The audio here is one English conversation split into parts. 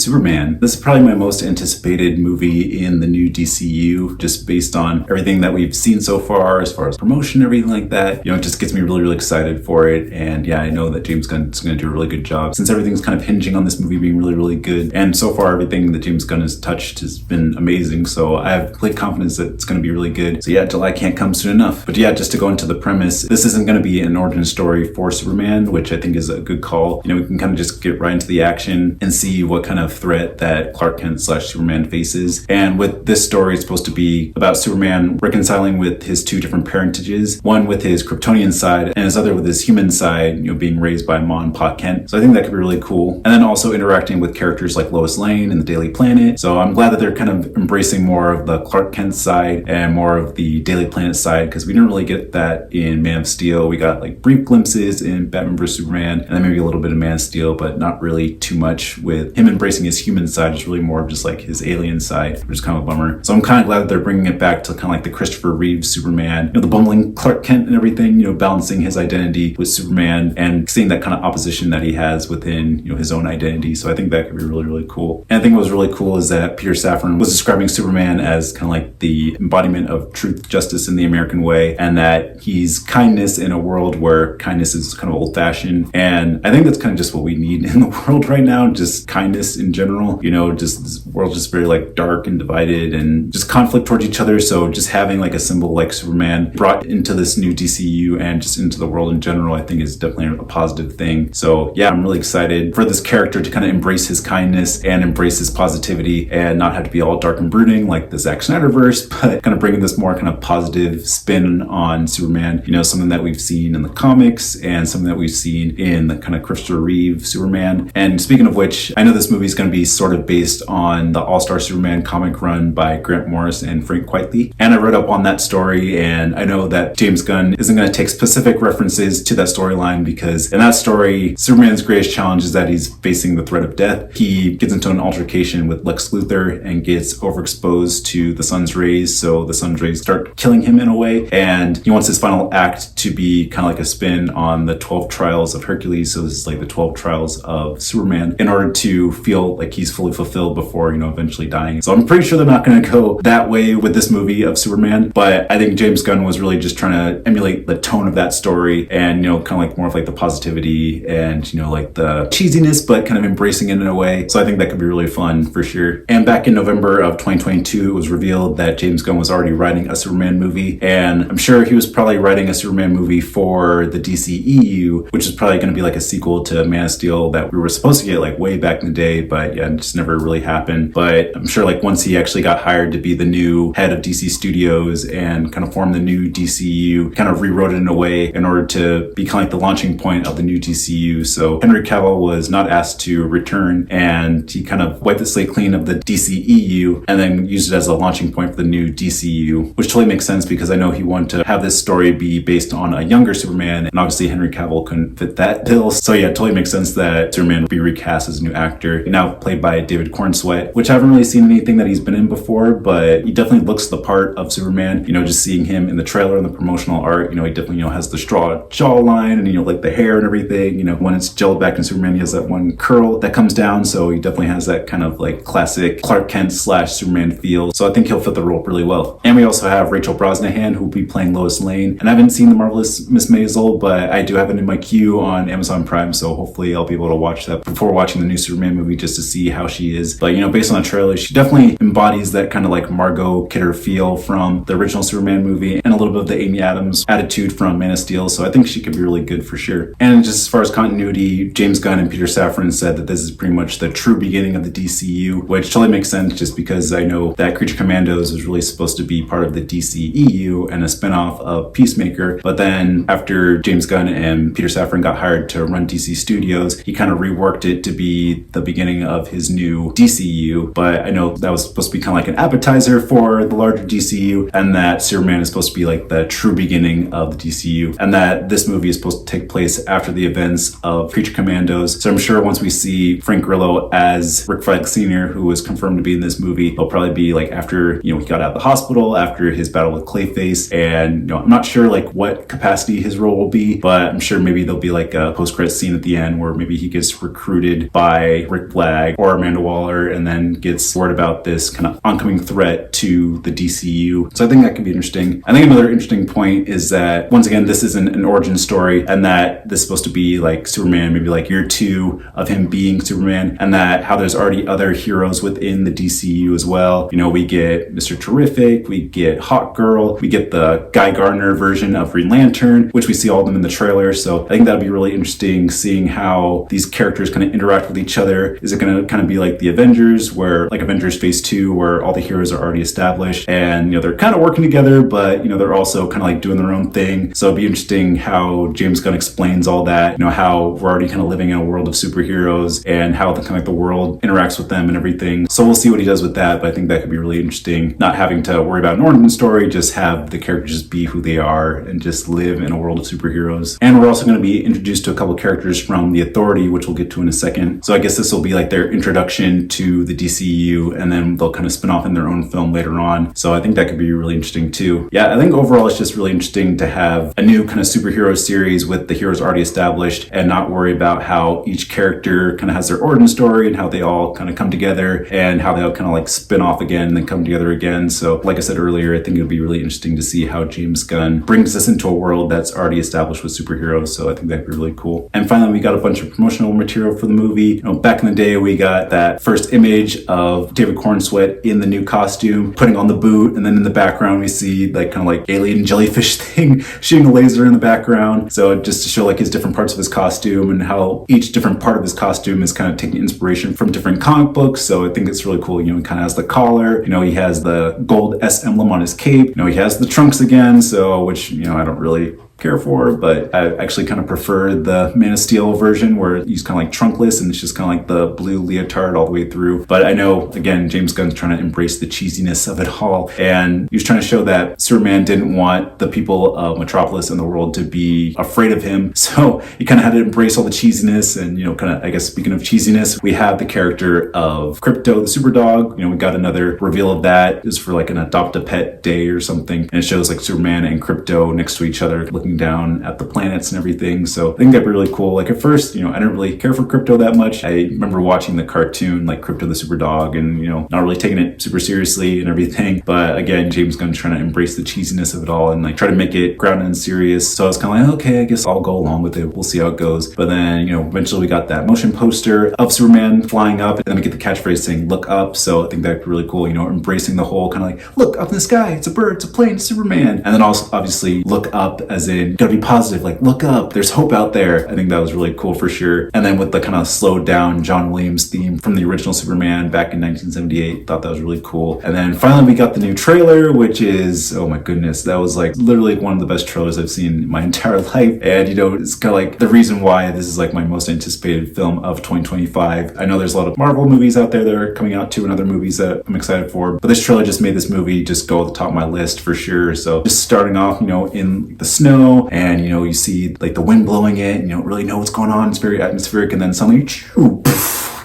Superman. This is probably my most anticipated movie in the new DCU, just based on everything that we've seen so far as promotion, everything like that. You know, it just gets me really, really excited for it. And yeah, I know that James Gunn is going to do a really good job since everything's kind of hinging on this movie being really, really good. And so far, everything that James Gunn has touched has been amazing. So I have complete confidence that it's going to be really good. So yeah, July can't come soon enough. But yeah, just to go into the premise, this isn't going to be an origin story for Superman, which I think is a good call. You know, we can kind of just get right into the action and see what kind of threat that Clark Kent / Superman faces. And with this story, it's supposed to be about Superman reconciling with his two different parentages, one with his Kryptonian side and his other with his human side, you know, being raised by Ma and Pa Kent. So I think that could be really cool. And then also interacting with characters like Lois Lane and the Daily Planet. So I'm glad that they're kind of embracing more of the Clark Kent side and more of the Daily Planet side, because we didn't really get that in Man of Steel. We got like brief glimpses in Batman vs Superman and then maybe a little bit of Man of Steel, but not really too much with him embracing his human side. It's really more of just like his alien side, which is kind of a bummer. So I'm kind of glad that they're bringing it back to kind of like the Christopher Reeve Superman, you know, the bumbling Clark Kent and everything, you know, balancing his identity with Superman and seeing that kind of opposition that he has within, you know, his own identity. So I think that could be really, really cool. And I think what was really cool is that Peter Safran was describing Superman as kind of like the embodiment of truth, justice in the American way, and that he's kindness in a world where kindness is kind of old-fashioned. And I think that's kind of just what we need in the world right now, just kindness in general. You know, just this world just very like dark and divided and just conflict towards each other. So just having like a symbol like Superman brought into this new DCU and just into the world in general, I think is definitely a positive thing. So yeah, I'm really excited for this character to kind of embrace his kindness and embrace his positivity and not have to be all dark and brooding like the Zack Snyderverse, but kind of bringing this more kind of positive spin on Superman, you know, something that we've seen in the comics and something that we've seen in the kind of Christopher Reeve Superman. And speaking of which, I know this movie is going to be sort of based on the All-Star Superman comic run by Grant Morris and Frank Quitely. And I read up on that story, and I know that James Gunn isn't going to take specific references to that storyline because in that story, Superman's greatest challenge is that he's facing the threat of death. He gets into an altercation with Lex Luthor and gets overexposed to the sun's rays, so the sun's rays start killing him in a way, and he wants his final act to be kind of like a spin on the 12 trials of Hercules. So this is like the 12 trials of Superman in order to feel like he's fully fulfilled before, you know, eventually dying. So I'm pretty sure they're not going to go that way with this movie of Superman, but I think James Gunn was really just trying to emulate the tone of that story and, you know, kind of like more of like the positivity and, you know, like the cheesiness, but kind of embracing it in a way. So I think that could be really fun for sure. And back in November of 2022, it was revealed that James Gunn was already writing a Superman movie, and I'm sure he was probably writing a Superman movie for the DCEU, which is probably going to be like a sequel to Man of Steel that we were supposed to get like way back in the day, but yeah, it just never really happened. But I'm sure like once he actually got hired to be the new head of DC Studios and kind of form the new DCU, kind of rewrote it in a way in order to be kind of like the launching point of the new DCU. So Henry Cavill was not asked to return, and he kind of wiped the slate clean of the DCEU and then used it as a launching point for the new DCU, which totally makes sense because I know he wanted to have this story be based on a younger Superman, and obviously Henry Cavill couldn't fit that bill. So yeah, it totally makes sense that Superman would be recast as a new actor, now played by David Cornsweet, which I haven't really seen anything that he's been in before, but he definitely looks the part of Superman. You know, just seeing him in the trailer and the promotional art, you know, he definitely, you know, has the straw jawline and, you know, like the hair and everything. You know, when it's gelled back in Superman, he has that one curl that comes down, so he definitely has that kind of like classic Clark Kent / Superman feel. So I think he'll fit the role really well. And we also have Rachel Brosnahan, who will be playing Lois Lane. And I haven't seen The Marvelous Miss Maisel, but I do have it in my queue on Amazon Prime, so hopefully I'll be able to watch that before watching the new Superman movie just to see how she is. But, you know, based on the trailer, she definitely embodies that kind of like Margot Kidder feel from the original Superman movie and a little bit of the Amy Adams attitude from Man of Steel. So I think she could be really good for sure. And just as far as continuity, James Gunn and Peter Safran said that this is pretty much the true beginning of the DCU, which totally makes sense just because I know that Creature Commandos was really supposed to be part of the DCEU and a spinoff of Peacemaker. But then after James Gunn and Peter Safran got hired to run DC Studios, he kind of reworked it to be the beginning of his new DCU. But I know that was supposed to be kind of like an appetizer for the larger DCU, and that Superman is supposed to be like the true beginning of the DCU, and that this movie is supposed to take place after the events of Creature Commandos. So I'm sure once we see Frank Grillo as Rick Flag Sr., who was confirmed to be in this movie, he'll probably be like after, you know, he got out of the hospital, after his battle with Clayface. And, you know, I'm not sure like what capacity his role will be, but I'm sure maybe there'll be like a post-credit scene at the end where maybe he gets recruited by Rick Flag flag or Amanda Waller, and then gets word about this kind of oncoming threat to the DCU. So I think that could be interesting. I think another interesting point is that, once again, this isn't an origin story, and that this is supposed to be like Superman, maybe like year 2 of him being Superman, and that how there's already other heroes within the DCU as well. You know, we get Mr. Terrific, we get Hawkgirl, we get the Guy Gardner version of Green Lantern, which we see all of them in the trailer. So I think that'll be really interesting, seeing how these characters kind of interact with each other. Is it going to kind of be like the Avengers, where like Avengers Phase 2, where all the heroes are already established and, you know, they're kind of working together, but, you know, they're also kind of like doing their own thing. So it'd be interesting how James Gunn explains all that, you know, how we're already kind of living in a world of superheroes and how the kind of like the world interacts with them and everything. So we'll see what he does with that, but I think that could be really interesting, not having to worry about an origin story, just have the characters just be who they are and just live in a world of superheroes. And we're also going to be introduced to a couple characters from the Authority, which we'll get to in a second. So I guess this will be like their introduction to the DCU, and then they'll kind of spin off in their own film later on. So I think that could be really interesting too. Yeah, I think overall it's just really interesting to have a new kind of superhero series with the heroes already established and not worry about how each character kind of has their origin story and how they all kind of come together and how they all kind of like spin off again and then come together again. So like I said earlier, I think it would be really interesting to see how James Gunn brings us into a world that's already established with superheroes. So I think that'd be really cool. And finally, we got a bunch of promotional material for the movie. You know, back in the day, we got that first image of David Cornsweet in the new costume, putting on the boot, and then in the background we see like kind of like alien jellyfish thing shooting a laser in the background. So just to show like his different parts of his costume and how each different part of his costume is kind of taking inspiration from different comic books. So I think it's really cool. You know, he kind of has the collar, you know, he has the gold S emblem on his cape, you know, he has the trunks again, so which, you know, I don't really care for, but I actually kind of prefer the Man of Steel version where he's kind of like trunkless and it's just kind of like the blue leotard all the way through. But I know, again, James Gunn's trying to embrace the cheesiness of it all, and he was trying to show that Superman didn't want the people of Metropolis and the world to be afraid of him, so he kind of had to embrace all the cheesiness. And, you know, kind of, I guess, speaking of cheesiness, we have the character of Krypto the Superdog. You know, we got another reveal of that. It's for like an adopt a pet day or something, and it shows like Superman and Krypto next to each other looking down at the planets and everything. So I think that'd be really cool. Like at first, you know, I didn't really care for Krypto that much. I remember watching the cartoon like Krypto the Superdog and, you know, not really taking it super seriously and everything. But again, James Gunn's trying to embrace the cheesiness of it all and like try to make it grounded and serious. So I was kind of like, okay, I guess I'll go along with it. We'll see how it goes. But then, you know, eventually we got that motion poster of Superman flying up, and then we get the catchphrase saying, "Look up." So I think that'd be really cool, you know, embracing the whole kind of like, look up in the sky, it's a bird, it's a plane, it's Superman. And then also obviously look up as in gotta be positive, like look up, there's hope out there. I think that was really cool for sure. And then with the kind of slowed down John Williams theme from the original Superman back in 1978, thought that was really cool. And then finally we got the new trailer, which is, oh my goodness, that was like literally one of the best trailers I've seen in my entire life. And, you know, it's kind of like the reason why this is like my most anticipated film of 2025. I know there's a lot of Marvel movies out there that are coming out too, and other movies that I'm excited for, but this trailer just made this movie just go at the top of my list for sure. So just starting off, you know, in the snow, and, you know, you see like the wind blowing it, and you don't really know what's going on. It's very atmospheric, and then suddenly,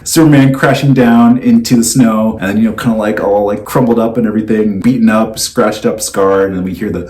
Superman crashing down into the snow, and then, you know, kind of like all like crumbled up and everything, beaten up, scratched up, scarred, and then we hear the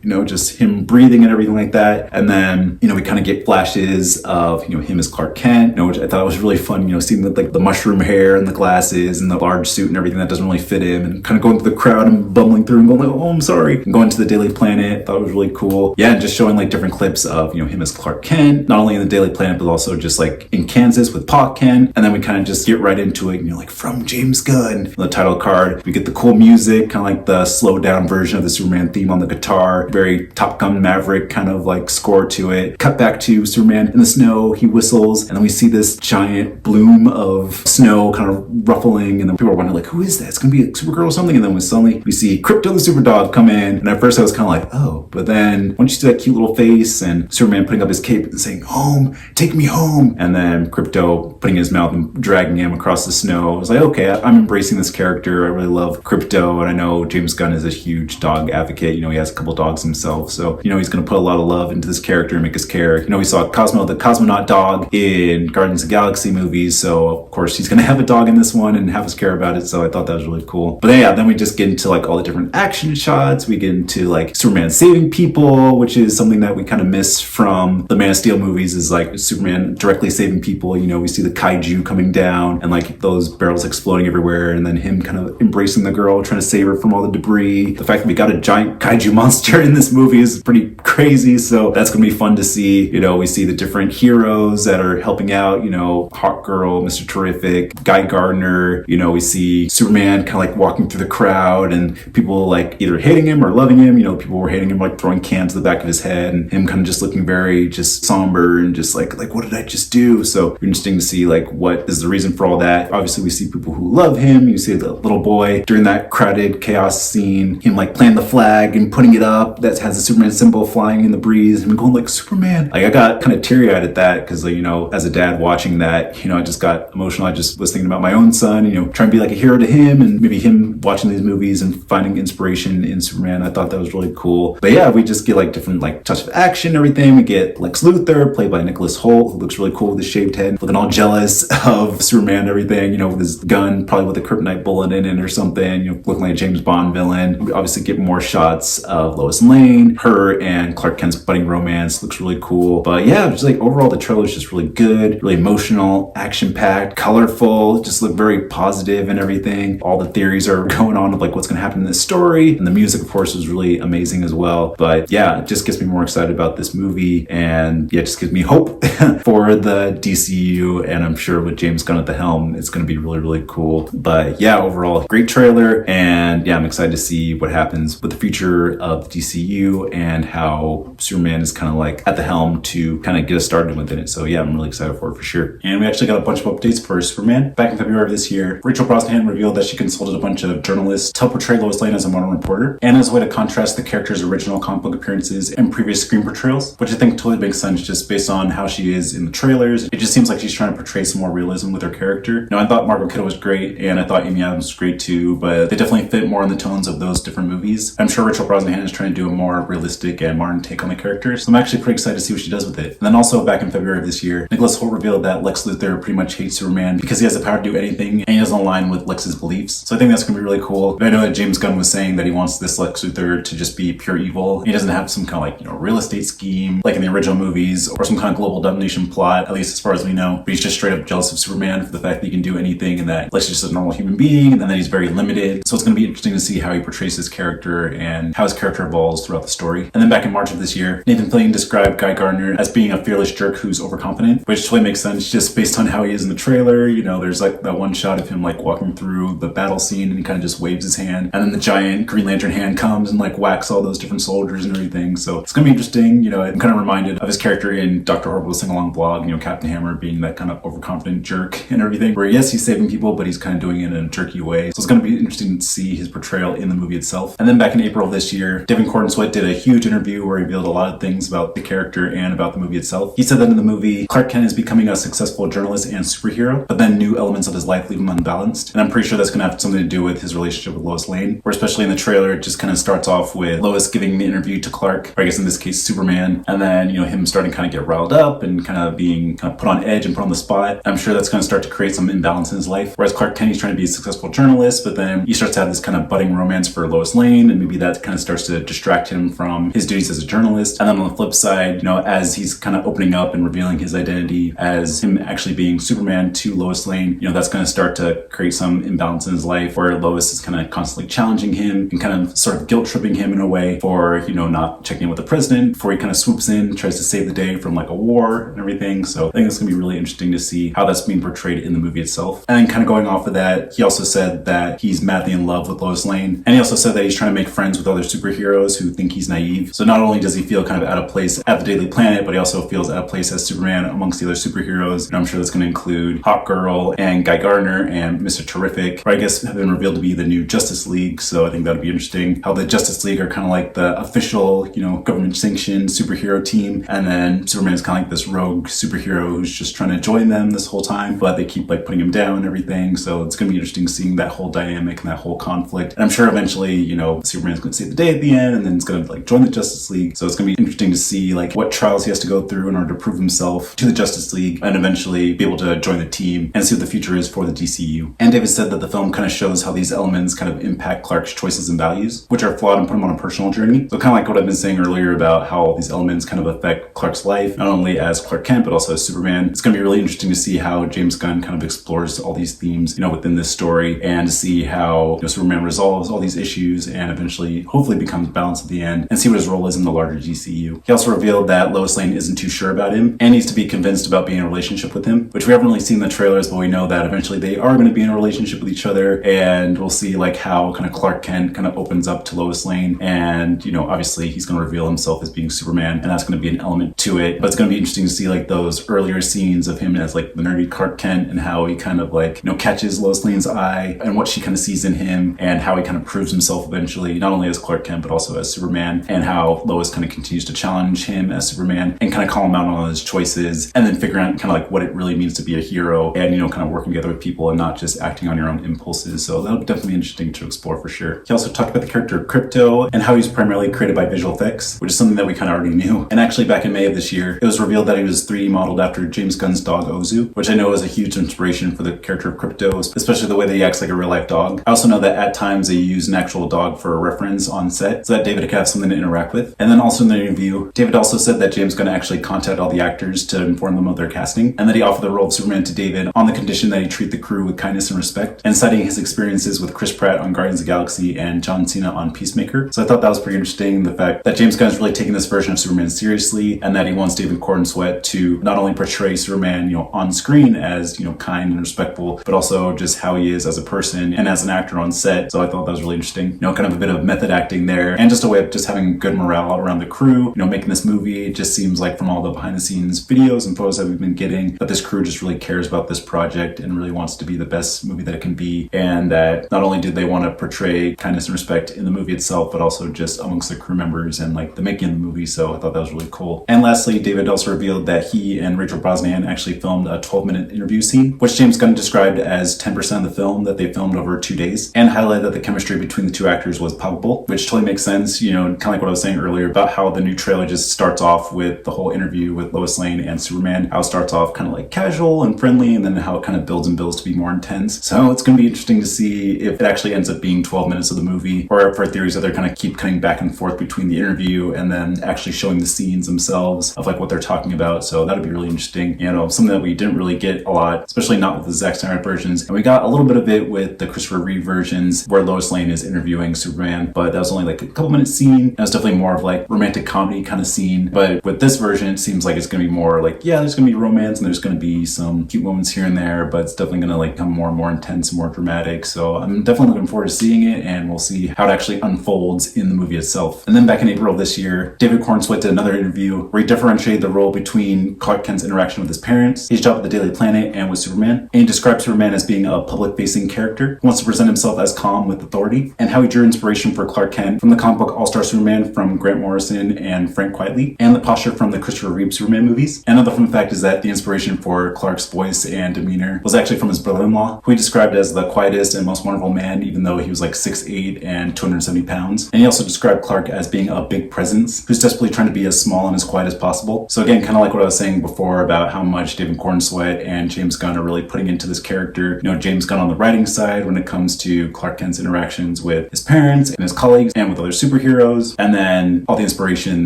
you know, just him breathing and everything like that. And then, you know, we kind of get flashes of, you know, him as Clark Kent, you know, which I thought was really fun, you know, seeing with like the mushroom hair and the glasses and the large suit and everything that doesn't really fit him, and kind of going through the crowd and bumbling through and going like, oh, I'm sorry, and going to the Daily Planet. Thought it was really cool. Yeah, and just showing like different clips of, you know, him as Clark Kent, not only in the Daily Planet, but also just like in Kansas with Pa Kent. And then we kind of just get right into it, you know, like from James Gunn, the title card. We get the cool music, kind of like the slowed down version of the Superman theme on the guitar, very Top Gun Maverick kind of like score to it. Cut back to Superman in the snow, he whistles, and then we see this giant bloom of snow kind of ruffling, and then people are wondering like, who is that? It's gonna be a Supergirl or something. And then suddenly we see Krypto the Superdog come in, and at first I was kind of like, oh, but then once you see that cute little face and Superman putting up his cape and saying, home, take me home, and then Krypto putting his mouth and dragging him across the snow, I was like, okay, I'm embracing this character. I really love Krypto, and I know James Gunn is a huge dog advocate. You know, he has has a couple dogs himself. So, he's going to put a lot of love into this character and make his care. We saw Cosmo, the cosmonaut dog in Guardians of the Galaxy movies. So, of course, he's going to have a dog in this one and have us care about it. So I thought that was really cool. But yeah, then we just get into like all the different action shots. We get into like Superman saving people, which is something that we kind of miss from the Man of Steel movies, is like Superman directly saving people. We see the kaiju coming down and like those barrels exploding everywhere, and then him kind of embracing the girl, trying to save her from all the debris. The fact that we got a giant kaiju monster in this movie is pretty crazy. So that's going to be fun to see. We see the different heroes that are helping out, Hawk Girl, Mr. Terrific, Guy Gardner. We see Superman kind of like walking through the crowd and people like either hating him or loving him. People were hating him, like throwing cans to the back of his head, and him kind of just looking very just somber and just like what did I just do? So interesting to see like what is the reason for all that. Obviously we see people who love him. You see the little boy during that crowded chaos scene, him like planting the flag and putting it up that has the Superman symbol flying in the breeze and going like Superman. Like I got kind of teary-eyed at that because like, as a dad watching that, I just got emotional. I just was thinking about my own son, trying to be like a hero to him, and maybe him watching these movies and finding inspiration in Superman. I thought that was really cool. But yeah, we just get like different like touch of action and everything. We get Lex Luthor played by Nicholas Hoult, who looks really cool with his shaved head, looking all jealous of Superman and everything, with his gun, probably with a kryptonite bullet in it or something, looking like a James Bond villain. We obviously get more shots of Lois Lane, her and Clark Kent's budding romance. Looks really cool. But yeah, just like overall the trailer is just really good, really emotional, action-packed, colorful, just look very positive and everything. All the theories are going on of like what's going to happen in this story, and the music of course was really amazing as well. But yeah, it just gets me more excited about this movie, and yeah, it just gives me hope for the DCU, and I'm sure with James Gunn at the helm, it's going to be really, really cool. But yeah, overall, great trailer, and yeah, I'm excited to see what happens with the future of the DCU and how Superman is kind of like at the helm to kind of get us started within it. So yeah, I'm really excited for it for sure. And we actually got a bunch of updates for Superman. Back in February of this year, Rachel Brosnahan revealed that she consulted a bunch of journalists to help portray Lois Lane as a modern reporter, and as a way to contrast the character's original comic book appearances and previous screen portrayals, which I think totally makes sense just based on how she is in the trailers. It just seems like she's trying to portray some more realism with her character. I thought Margot Kidder was great, and I thought Amy Adams was great too, but they definitely fit more in the tones of those different movies. I'm sure Rachel Brosnahan is trying to do a more realistic and modern take on the characters, so I'm actually pretty excited to see what she does with it. And then also back in February of this year, Nicholas Hoult revealed that Lex Luthor pretty much hates Superman because he has the power to do anything and he doesn't align with Lex's beliefs. So I think that's going to be really cool. But I know that James Gunn was saying that he wants this Lex Luthor to just be pure evil. He doesn't have some kind of like, real estate scheme like in the original movies or some kind of global domination plot, at least as far as we know. But he's just straight up jealous of Superman for the fact that he can do anything and that Lex is just a normal human being, and then that he's very limited. So it's going to be interesting to see how he portrays his character and how his character evolves throughout the story. And then back in March of this year, Nathan Fillion described Guy Gardner as being a fearless jerk who's overconfident, which totally makes sense just based on how he is in the trailer. There's like that one shot of him like walking through the battle scene and he kind of just waves his hand, and then the giant Green Lantern hand comes and like whacks all those different soldiers and everything. So it's going to be interesting. I'm kind of reminded of his character in Dr. Horrible's sing-along blog, Captain Hammer being that kind of overconfident jerk and everything, where yes, he's saving people, but he's kind of doing it in a jerky way. So it's going to be interesting to see his portrayal in the movie itself. And then back in April of this year, David Gordon Sweat did a huge interview where he revealed a lot of things about the character and about the movie itself. He said that in the movie, Clark Kent is becoming a successful journalist and superhero, but then new elements of his life leave him unbalanced. And I'm pretty sure that's going to have something to do with his relationship with Lois Lane, where especially in the trailer, it just kind of starts off with Lois giving the interview to Clark, or I guess in this case, Superman, and then, him starting to kind of get riled up and kind of being kind of put on edge and put on the spot. I'm sure that's going to start to create some imbalance in his life. Whereas Clark Kent, he's trying to be a successful journalist, but then he starts to have this kind of budding romance for Lois Lane, and maybe that kind of starts to distract him from his duties as a journalist. And then on the flip side, as he's kind of opening up and revealing his identity as him actually being Superman to Lois Lane, that's going to start to create some imbalance in his life where Lois is kind of constantly challenging him and kind of sort of guilt-tripping him in a way for, not checking in with the president before he kind of swoops in, tries to save the day from like a war and everything. So I think it's going to be really interesting to see how that's being portrayed in the movie itself. And then kind of going off of that, he also said that he's madly in love with Lois Lane. And he also said that he's trying to make friends with other superheroes who think he's naive. So not only does he feel kind of out of place at the Daily Planet, but he also feels out of place as Superman amongst the other superheroes. And I'm sure that's going to include Hawk Girl and Guy Gardner and Mr. Terrific, or I guess have been revealed to be the new Justice League. So I think that'll be interesting. How the Justice League are kind of like the official, government sanctioned superhero team. And then Superman's kind of like this rogue superhero who's just trying to join them this whole time, but they keep like putting him down and everything. So it's going to be interesting seeing that whole dynamic and that whole conflict. And I'm sure eventually, Superman's going to save the day at the end and then it's going to like join the Justice League. So it's going to be interesting to see like what trials he has to go through in order to prove himself to the Justice League and eventually be able to join the team and see what the future is for the DCU. And David said that the film kind of shows how these elements kind of impact Clark's choices and values, which are flawed, and put him on a personal journey. So kind of like what I've been saying earlier about how all these elements kind of affect Clark's life, not only as Clark Kent, but also as Superman. It's going to be really interesting to see how James Gunn kind of explores all these themes, within this story, and to see how Superman resolves all these issues and eventually hopefully becomes balanced at the end, and see what his role is in the larger DCU. He also revealed that Lois Lane isn't too sure about him and needs to be convinced about being in a relationship with him, which we haven't really seen in the trailers, but we know that eventually they are going to be in a relationship with each other, and we'll see like how kind of Clark Kent kind of opens up to Lois Lane, and obviously he's going to reveal himself as being Superman, and that's going to be an element to it. But it's going to be interesting to see like those earlier scenes of him as like the nerdy Clark Kent and how he kind of like catches Lois Lane's eye and what she kind of sees in him, and how he kind of proves himself eventually, not only as Clark Kent but also as Superman, and how Lois kind of continues to challenge him as Superman and kind of call him out on all his choices, and then figuring out kind of like what it really means to be a hero, and kind of working together with people and not just acting on your own impulses. So that'll definitely be interesting to explore for sure. He also talked about the character Crypto and how he's primarily created by visual effects, which is something that we kind of already knew. And actually back in May of this year, it was revealed that he was 3D modeled after James Gunn's dog Ozu, which I know is a huge inspiration for the character of Crypto, especially the way that he acts like a real life dog. I also know that at times they use an actual dog for a reference on set so that David could have something to interact with. And then also in the interview, David also said that James Gunn actually contacted all the actors to inform them of their casting, and that he offered the role of Superman to David on the condition that he treat the crew with kindness and respect, and citing his experiences with Chris Pratt on Guardians of the Galaxy and John Cena on Peacemaker. So I thought that was pretty interesting, the fact that James Gunn is really taking this version of Superman seriously, and that he wants David Corenswet to not only portray Superman, on screen as, kind and respectful, but also just how he is as a person and as an actor on set. So I thought that was really interesting, kind of a bit of method acting there, and just a way of just having good morale around the crew, making this movie. It just seems like from all the behind the scenes videos and photos that we've been getting that this crew just really cares about this project and really wants to be the best movie that it can be, and that not only did they want to portray kindness and respect in the movie itself, but also just amongst the crew members and like the making of the movie. So I thought that was really cool. And lastly, David also revealed that he and Rachel Brosnahan actually filmed a 12-minute interview scene, which James Gunn described as 10% of the film that they filmed over 2 days, and highlighted that the chemistry between the two actors was palpable, which totally makes sense, kind of like what I was saying earlier about how the new trailer just starts off with the whole interview with Lois Lane and Superman, how it starts off kind of like casual and friendly, and then how it kind of builds and builds to be more intense. So it's going to be interesting to see if it actually ends up being 12 minutes of the movie, or if our theories that they're kind of keep cutting back and forth between the interview and then actually showing the scenes themselves of like what they're talking about. So that'd be really interesting. Something that we didn't really get a lot, especially not with the Zack Snyder versions. And we got a little bit of it with the Christopher Reeve versions where Lois Lane is interviewing Superman, but that was only like a couple minute scene. It was definitely more of like romantic comedy kind of scene. But with this version, it seems like it's going to be more like, yeah, there's going to be romance and there's going to be some cute moments here and there, but it's definitely going to like become more and more intense, more dramatic. So I'm definitely looking forward to seeing it, and we'll see how it actually unfolds in the movie itself. And then back in April of this year, David Corenswet did another interview where he differentiated the role between Clark Kent's interaction with his parents, his job at the Daily Planet, and with Superman. And he described Superman as being a public-facing character who wants to present himself as calm with authority, and how he drew inspiration for Clark Kent from the comic book All-Star Superman from Grant Morrison and Frank Quitely, and the posture from the Christopher Reeve Superman movies. Another fun fact is that the inspiration for Clark's voice and demeanor was actually from his brother-in-law, who he described as the quietest and most wonderful man, even though he was like 6'8" and 270 pounds. And he also described Clark as being a big presence who's desperately trying to be as small and as quiet as possible. So again, kind of like what I was saying before about how much David Corenswet and James Gunn are really putting into this character. James Gunn on the writing side when it comes to Clark Kent's interactions with his parents and his colleagues and with other superheroes, and then all the inspiration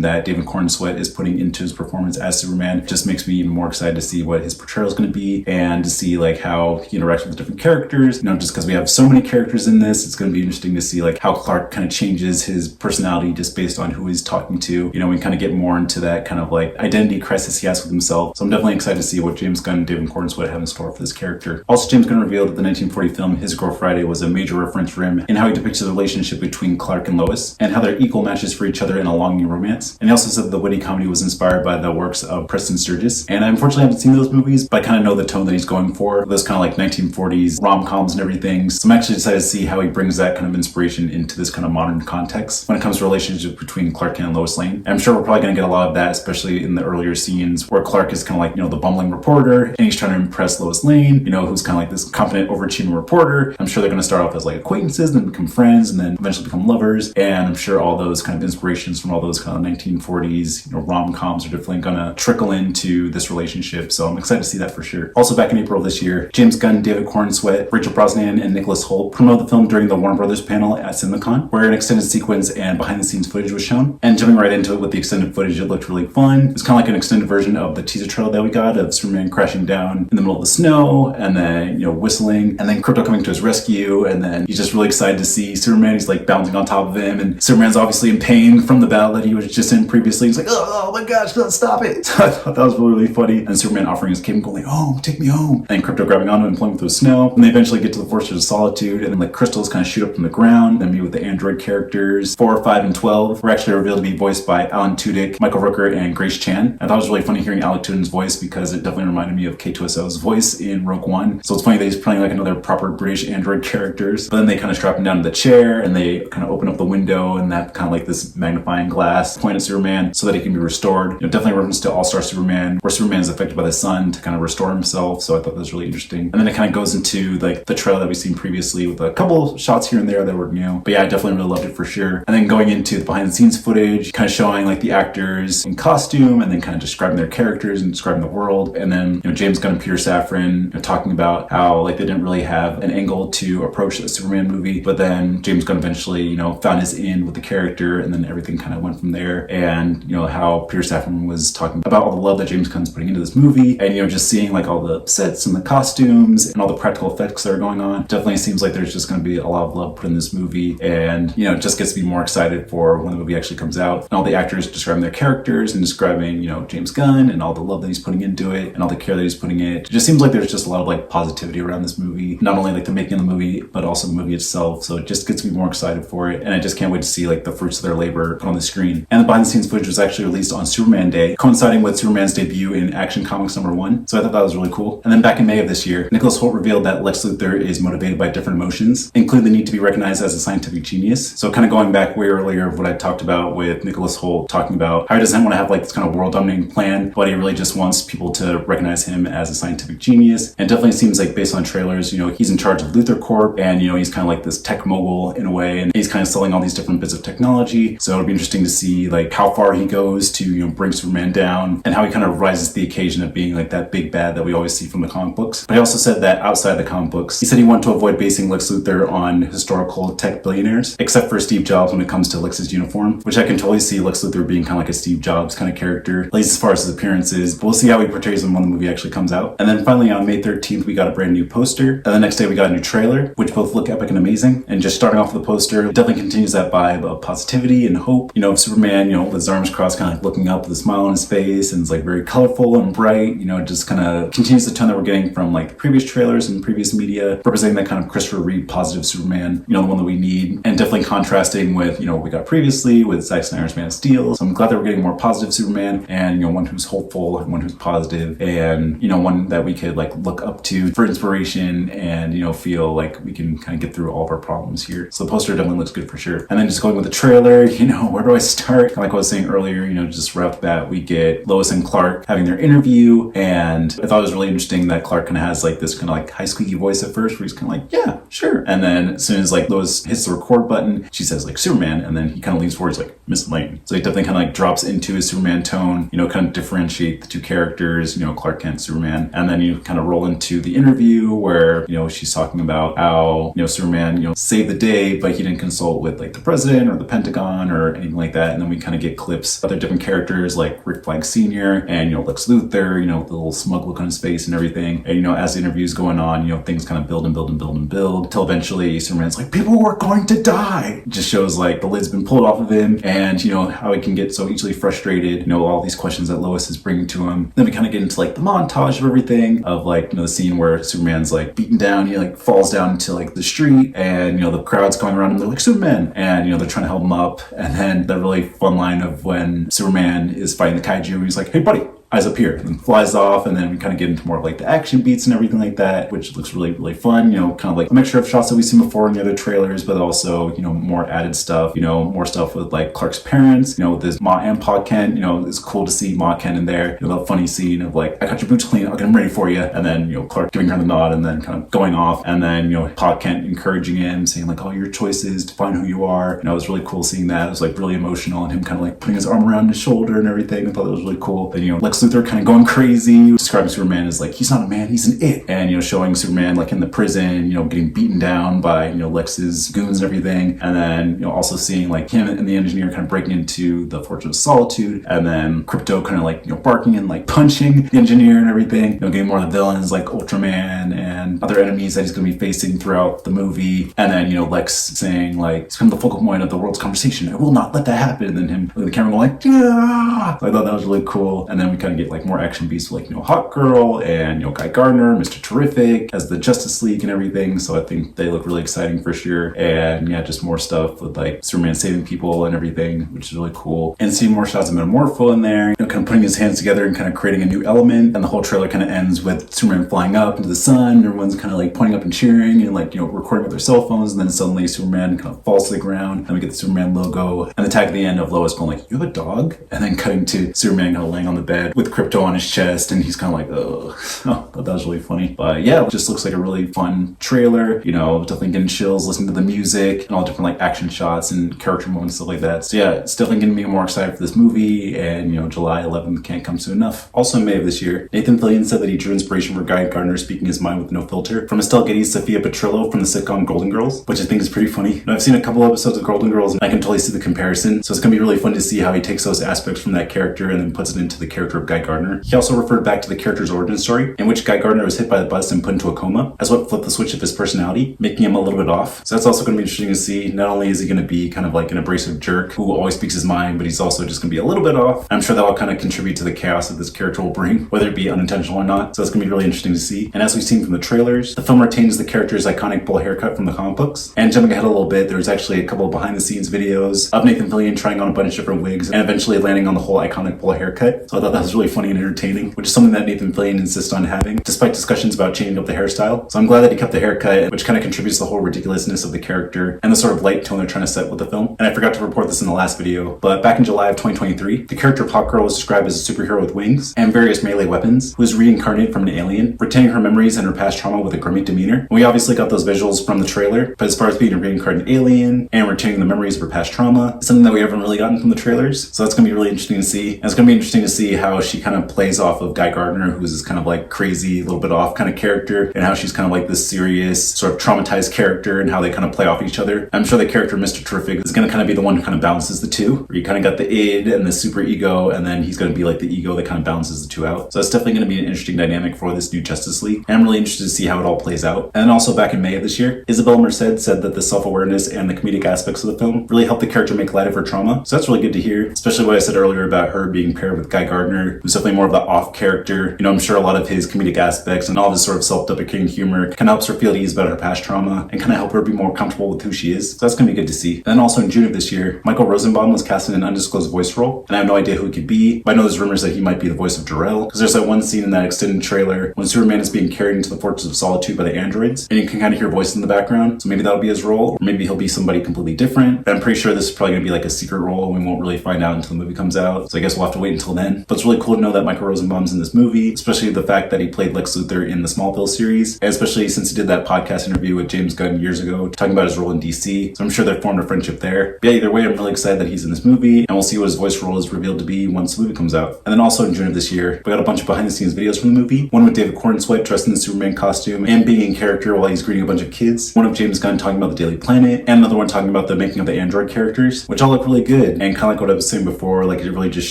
that David Corenswet is putting into his performance as Superman just makes me even more excited to see what his portrayal is going to be, and to see like how he interacts with different characters. Just because we have so many characters in this, it's going to be interesting to see like how Clark kind of changes his personality just based on who he's talking to. We kind of get more into that kind of like identity crisis he has with himself. So I'm definitely excited to see what James Gunn and David Corenswet have in store for this character. Also, James Gunn revealed that the 1940 film His Girl Friday was a major reference for him in how he depicts the relationship between Clark and Lois, and how they're equal matches for each other in a longing romance. And he also said that the witty comedy was inspired by the works of Preston Sturges. And I unfortunately haven't seen those movies, but I kind of know the tone that he's going for, those kind of like 1940s rom-coms and everything. So I'm actually actually excited to see how he brings that kind of inspiration into this kind of modern context when it comes to relationship between Clark Kent and Lois Lane. And I'm sure we're probably going to get a lot of that, especially in the earlier scenes where Clark is kind of like, the bumbling reporter, and he's trying to impress Lois Lane, who's kind of like this confident, overachieving reporter. I'm sure they're going to start off as like acquaintances, then become friends, and then eventually become lovers. And I'm sure all those kind of inspirations from all those kind of 1940s, rom-coms are definitely going to trickle into this relationship. So I'm excited to see that for sure. Also back in April of this year, James Gunn, David Corenswet, Rachel Brosnahan, and Nicholas Hoult promoted the film during the Warner Brothers panel at CinemaCon, where an extended sequence and behind-the-scenes footage was shown. And jumping right into it with the extended footage, it looked really fun. It's kind of like an extended version of the teaser trailer that we got of Superman crashing down in the middle of the snow, and then, whistling, and then Krypto coming to his rescue, and then he's just really excited to see Superman. He's like bouncing on top of him, and Superman's obviously in pain from the battle that he was just in previously. He's like, oh my gosh, stop it. So I thought that was really, really funny. And Superman offering his cape and going like, oh, take me home. And Krypto grabbing onto him and playing through the snow. And they eventually get to the Fortress of Solitude, and then like crystals kind of shoot up from the ground, and meet with the android characters 4, 5, and 12 were actually revealed to be voiced by Alan Tudyk, Michael Rooker, and Grace Chan. I thought it was really funny hearing Alec Tudyk's voice because it definitely reminded me of K2SO's voice in Rogue One. So it's funny that he's playing like another proper British android characters. But then they kind of strap him down to the chair, and they kind of open up the window, and that kind of like this magnifying glass point at Superman so that he can be restored. Definitely reference to All-Star Superman, where Superman is affected by the sun to kind of restore himself. So I thought that was really interesting. And then it kind of goes into like the trailer that we've seen previously with a couple shots here and there that were new. But yeah, I definitely really loved it for sure. And then going into the behind the scenes footage, kind of showing like the actors in costume, and then kind of describing their characters and describing the world. And then, James Gunn and Peter Safran talking about how like they didn't really have an angle to approach the Superman movie, but then James Gunn eventually, found his in with the character, and then everything kind of went from there. And, how Peter Safran was talking about all the love that James Gunn's putting into this movie, and, just seeing like all the sets and the costumes and all the practical effects that are going on. Definitely seems like there's just going to be a lot of love put in this movie, and, it just gets me more excited for when the movie actually comes out. And all the actors describing their characters and describing, James Gunn and all the love that he's putting into it and all the care that he's putting in it. It just seems like there's just a lot of like positivity around this movie, not only like the making of the movie, but also the movie itself. So it just gets me more excited for it. And I just can't wait to see like the fruits of their labor put on the screen. And the behind the scenes footage was actually released on Superman Day, coinciding with Superman's debut in Action Comics #1. So I thought that was really cool. And then back in May of this year, Nicholas Hoult revealed that Lex Luthor is motivated by different emotions, including the need to be recognized as a scientific genius. So kind of going back way earlier of what I talked about with Nicholas Hoult talking about how he doesn't want to have like this kind of world dominating plan, but he really just wants people to recognize him as a scientific genius. And definitely seems like based on trailers, he's in charge of Luthor Corp, and he's kind of like this tech mogul in a way, and he's kind of selling all these different bits of technology. So it'll be interesting to see like how far he goes to bring Superman down, and how he kind of rises to the occasion of being like that big bad that we always see from the comic books. But he also said that outside the comic books, he said he wanted to avoid basing Lex Luthor on historical tech billionaires, except for Steve Jobs when it comes to Lex's uniform, which I can totally see Lex Luthor being kind of like a Steve Jobs kind of character, at least as far as his appearance is. But we'll see how he portrays him when the movie actually comes out. And then finally on May 13th, we got a brand new poster. And the next day we got a new trailer, which both look epic and amazing. And just starting off with the poster, it definitely continues that vibe of positivity and hope. Superman, with his arms crossed, kind of like looking up with a smile on his face, and it's like very colorful and bright. It just kind of continues the tone that we're getting from like the previous trailers and previous media, representing that kind of Christopher Reeve positive Superman, the one that we need, and definitely contrasting with, what we got previously with Zack Snyder's Man of Steel. So I'm glad that we're getting more positive Superman, and, one who's hopeful and one who's positive, and, one that we could like look up to for inspiration, and, feel like we can kind of get through all of our problems here. So the poster definitely looks good for sure. And then just going with the trailer, where do I start? Like I was saying earlier, just right off the bat, we get Lois and Clark having their interview, and I thought it was really interesting that Clark kind of has like this kind of like high squeaky voice at first, where he's kind of like, yeah, sure. And then as soon as like Lois hits the record button, she says like Superman, and then he kind of leans forward, he's like, Miss Lane. So he definitely kind of like drops into his Superman tone, kind of differentiate the two characters, Clark Kent, Superman. And then you kind of roll into the interview where, she's talking about how, Superman, saved the day, but he didn't consult with like the president or the Pentagon or anything like that. And then we kind of get clips of other different characters like Rick Flag Sr. and, Lex Luthor, the little smug look on his face and everything. And, as the interview's going on, things kind of build and build and build and build until eventually Superman's like, people were going to die. It just shows like the lid's been pulled off of him, and, how he can get so easily frustrated, all these questions that Lois is bringing to him. Then we kind of get into like the montage of everything of like, the scene where Superman's like beaten down, he like falls down into like the street, and, the crowd's going around him, they're like, Superman, and, they're trying to help him up. And then the really fun line of when Superman is fighting the kaiju, and he's like, hey buddy, eyes up here, and then flies off, and then we kind of get into more of like the action beats and everything like that, which looks really, really fun. Kind of like a mixture of shots that we've seen before in the other trailers, but also, more added stuff, more stuff with like Clark's parents, with his Ma and Pa Kent. It's cool to see Ma Kent in there. That funny scene of like, I got your boots clean, I'll get them ready for you. And then, Clark giving her the nod and then kind of going off. And then, Pa Kent encouraging him, saying like, oh, your choice is to find who you are. It was really cool seeing that. It was like really emotional, and him kind of like putting his arm around his shoulder and everything. I thought that was really cool. Then, Lex Luthor kind of going crazy, describing Superman as like, he's not a man, he's an it. And, showing Superman like in the prison, getting beaten down by, Lex's goons and everything. And then, also seeing like him and the engineer kind of breaking into the Fortress of Solitude. And then Krypto kind of like, barking and like punching the engineer and everything. Getting more of the villains like Ultraman and other enemies that he's going to be facing throughout the movie. And then, Lex saying like, it's kind of the focal point of the world's conversation. I will not let that happen. And then him with the camera going like, yeah. So I thought that was really cool. And then we kind of get like more action beats like, Hawk Girl and, Guy Gardner, Mr. Terrific as the Justice League and everything. So I think they look really exciting for sure. And yeah, just more stuff with like Superman saving people and everything, which is really cool. And seeing more shots of Metamorpho in there, kind of putting his hands together and kind of creating a new element. And the whole trailer kind of ends with Superman flying up into the sun. Everyone's kind of like pointing up and cheering and like, recording with their cell phones. And then suddenly Superman kind of falls to the ground, and we get the Superman logo and the tag at the end of Lois going like, you have a dog? And then cutting to Superman kind of laying on the bed with Krypto on his chest, and he's kind of like, oh, I thought that was really funny. But yeah, it just looks like a really fun trailer, definitely getting chills listening to the music and all different like action shots and character moments, stuff like that. So yeah, it's definitely getting me more excited for this movie, and July 11th can't come soon enough. Also in May of this year, Nathan Fillion said that he drew inspiration for Guy Gardner speaking his mind with no filter from Estelle Getty's Sophia Petrillo from the sitcom Golden Girls, which I think is pretty funny. I've seen a couple episodes of Golden Girls and I can totally see the comparison, so it's gonna be really fun to see how he takes those aspects from that character and then puts it into the character of Guy Gardner. He also referred back to the character's origin story, in which Guy Gardner was hit by the bus and put into a coma, as what flipped the switch of his personality, making him a little bit off. So that's also going to be interesting to see. Not only is he going to be kind of like an abrasive jerk who always speaks his mind, but he's also just going to be a little bit off. I'm sure that'll kind of contribute to the chaos that this character will bring, whether it be unintentional or not. So it's going to be really interesting to see. And as we've seen from the trailers, the film retains the character's iconic bowl haircut from the comic books. And jumping ahead a little bit, there's actually a couple of behind the scenes videos of Nathan Fillion trying on a bunch of different wigs and eventually landing on the whole iconic bowl haircut. So I thought that was really funny and entertaining, which is something that Nathan Fillion insists on having, despite discussions about changing up the hairstyle. So I'm glad that he kept the haircut, which kind of contributes to the whole ridiculousness of the character and the sort of light tone they're trying to set with the film. And I forgot to report this in the last video, but back in July of 2023, the character of Hawk Girl was described as a superhero with wings and various melee weapons, who was reincarnated from an alien, retaining her memories and her past trauma with a grimy demeanor. And we obviously got those visuals from the trailer, but as far as being a reincarnated alien and retaining the memories of her past trauma, it's something that we haven't really gotten from the trailers. So that's going to be really interesting to see. And it's going to be interesting to see how she kind of plays off of Guy Gardner, who's this kind of like crazy, a little bit off kind of character, and how she's kind of like this serious, sort of traumatized character, and how they kind of play off each other. I'm sure the character Mr. Terrific is going to kind of be the one who kind of balances the two, where you kind of got the id and the super ego, and then he's going to be like the ego that kind of balances the two out. So that's definitely going to be an interesting dynamic for this new Justice League, and I'm really interested to see how it all plays out. And then also back in May of this year, Isabel Merced said that the self-awareness and the comedic aspects of the film really helped the character make light of her trauma. So that's really good to hear, especially what I said earlier about her being paired with Guy Gardner, who's definitely more of the off character. I'm sure a lot of his comedic aspects and all of his sort of self-deprecating humor kind of helps her feel at ease about her past trauma and kind of help her be more comfortable with who she is. So that's going to be good to see. And then also in June of this year, Michael Rosenbaum was cast in an undisclosed voice role, and I have no idea who he could be, but I know there's rumors that he might be the voice of Jor-El, because there's that one scene in that extended trailer when Superman is being carried into the Fortress of Solitude by the androids, and you can kind of hear voices in the background. So maybe that'll be his role, or maybe he'll be somebody completely different. But I'm pretty sure this is probably going to be like a secret role, and we won't really find out until the movie comes out. So I guess we'll have to wait until then. But it's really cool to know that Michael Rosenbaum's in this movie, especially the fact that he played Lex Luthor in the Smallville series, and especially since he did that podcast interview with James Gunn years ago talking about his role in DC. So I'm sure they formed a friendship there. But yeah, either way, I'm really excited that he's in this movie, and we'll see what his voice role is revealed to be once the movie comes out. And then also in June of this year, we got a bunch of behind the scenes videos from the movie. One with David Corenswet dressed in the Superman costume and being in character while he's greeting a bunch of kids. One of James Gunn talking about the Daily Planet, and another one talking about the making of the Android characters, which all look really good. And kind of like what I was saying before, like it really just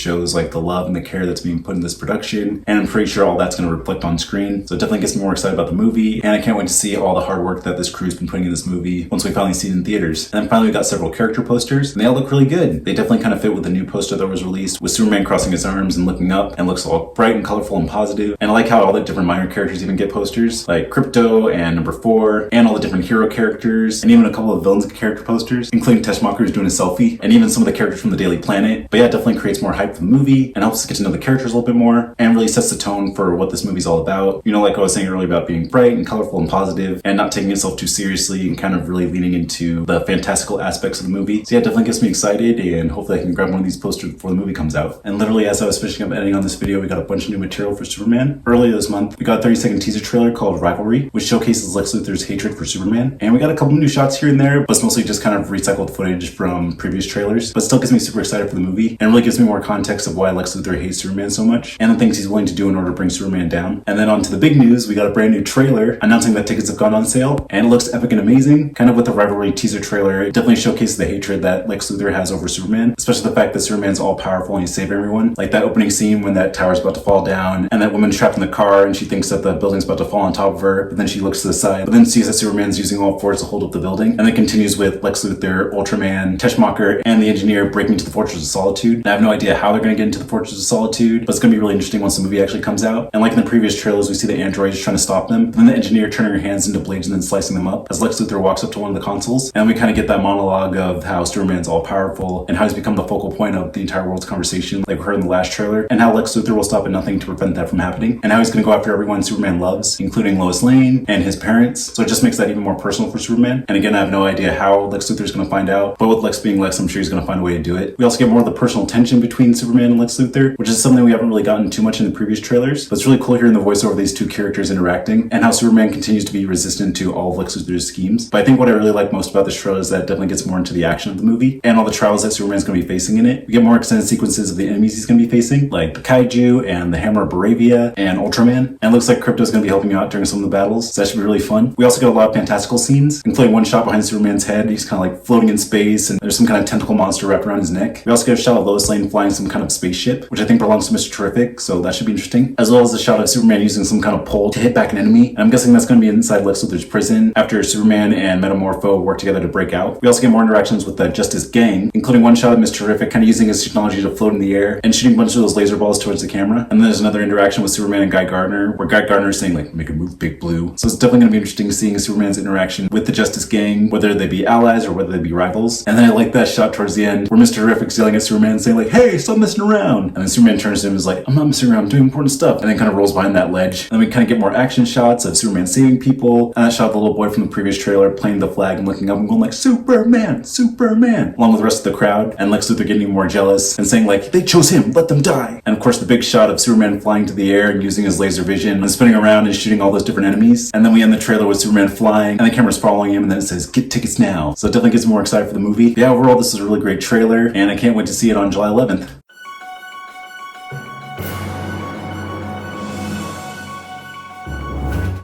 shows like the love and the care that's being put in this production. And I'm pretty sure all that's going to reflect on screen. So it definitely gets me more excited about the movie. And I can't wait to see all the hard work that this crew's been putting in this movie once we finally see it in theaters. And then finally we got several character posters, and they all look really good. They definitely kind of fit with the new poster that was released with Superman crossing crossing his arms and looking up and looks all bright and colorful and positive. And I like how all the different minor characters even get posters, like Crypto and Number 4, and all the different hero characters, and even a couple of villains character posters, including Teschmacher who's doing a selfie, and even some of the characters from the Daily Planet. But yeah, it definitely creates more hype for the movie and helps us get to know the characters a little bit more, and really sets the tone for what this movie's all about. You know, like I was saying earlier about being bright and colorful and positive, and not taking itself too seriously, and kind of really leaning into the fantastical aspects of the movie. So yeah, it definitely gets me excited, and hopefully I can grab one of these posters before the movie comes out. And literally, as I was finishing up editing on this video, we got a bunch of new material for Superman. Earlier this month, we got a 30-second teaser trailer called Rivalry, which showcases Lex Luthor's hatred for Superman. And we got a couple new shots here and there, but it's mostly just kind of recycled footage from previous trailers, but still gets me super excited for the movie, and really gives me more context of why Lex Luthor hates Superman so much, and the things he's willing to do in order to bring Superman down. And then on to the big news, we got a brand new trailer announcing that tickets have gone on sale, and it looks epic and amazing. Kind of with the Rivalry teaser trailer, it definitely showcases the hatred that Lex Luthor has over Superman, especially the fact that Superman's all powerful and he's saving everyone. Like that opening scene when that tower's about to fall down, and that woman's trapped in the car, and she thinks that the building's about to fall on top of her, but then she looks to the side, but then sees that Superman's using all fours to hold up the building, and then continues with Lex Luthor, Ultraman, Teschmacher, and the engineer breaking into the Fortress of Solitude. And I have no idea how they're going to get into the Fortress of Solitude, but it's going to be really interesting once the movie actually comes out. And like in the previous trailers, we see the androids trying to stop them, and then the engineer turning her hands into blades and then slicing them up as Lex Luthor walks up to one of the consoles. And we kind of get that monologue of how Superman's all powerful and how he's become the focal point of the entire world's conversation, like we heard in the last trailer, and how Lex Luthor will stop at nothing to prevent that from happening, and how he's going to go after everyone Superman loves, including Lois Lane and his parents. So it just makes that even more personal for Superman. And again, I have no idea how Lex Luthor's going to find out, but with Lex being Lex, I'm sure he's going to find a way to do it. We also get more of the personal tension between Superman and Lex Luthor, which is something we haven't really gotten too much in the previous trailers, but it's really cool hearing the voiceover of these two characters interacting, and how Superman continues to be resistant to all of Lex Luthor's schemes. But I think what I really like most about this trailer is that it definitely gets more into the action of the movie, and all the trials that Superman's going to be facing in it. We get more extended sequences of the enemies he's going to be facing, like the Kaiju and the Hammer of Baravia and Ultraman, and it looks like Crypto's going to be helping out during some of the battles, so that should be really fun. We also get a lot of fantastical scenes, including one shot behind Superman's head. He's kind of like floating in space, and there's some kind of tentacle monster wrapped around his neck. We also get a shot of Lois Lane flying some kind of spaceship, which I think belongs to Mr. Terrific, so that should be interesting, as well as the shot of Superman using some kind of pole to hit back an enemy. And I'm guessing that's going to be inside Lex Luthor's prison after Superman and Metamorpho work together to break out. We also get more interactions with the Justice Gang, including one shot of Mr. Terrific kind of using his technology to float in the air and shooting a bunch of those laser balls towards the camera. And then there's another interaction with Superman and Guy Gardner, where Guy Gardner is saying like, "Make a move, Big Blue." So it's definitely going to be interesting seeing Superman's interaction with the Justice Gang, whether they be allies or whether they be rivals. And then I like that shot towards the end where Mr. Terrific's yelling at Superman saying like, "Hey, stop messing around." And then Superman turns to him and is like, "I'm not messing around, I'm doing important stuff." And then kind of rolls behind that ledge. And then we kind of get more action shots of Superman saving people, and that shot of the little boy from the previous trailer playing the flag and looking up and going like, "Superman, Superman," along with the rest of the crowd, and Lex Luthor getting more jealous and saying like, "They chose him, let them die." And of course the big shot of Superman flying to the air and using his laser vision and spinning around and shooting all those different enemies. And then we end the trailer with Superman flying and the camera's following him, and then it says, "Get tickets now." So it definitely gets more excited for the movie. But yeah, overall this is a really great trailer, and I can't wait to see it on July 11th.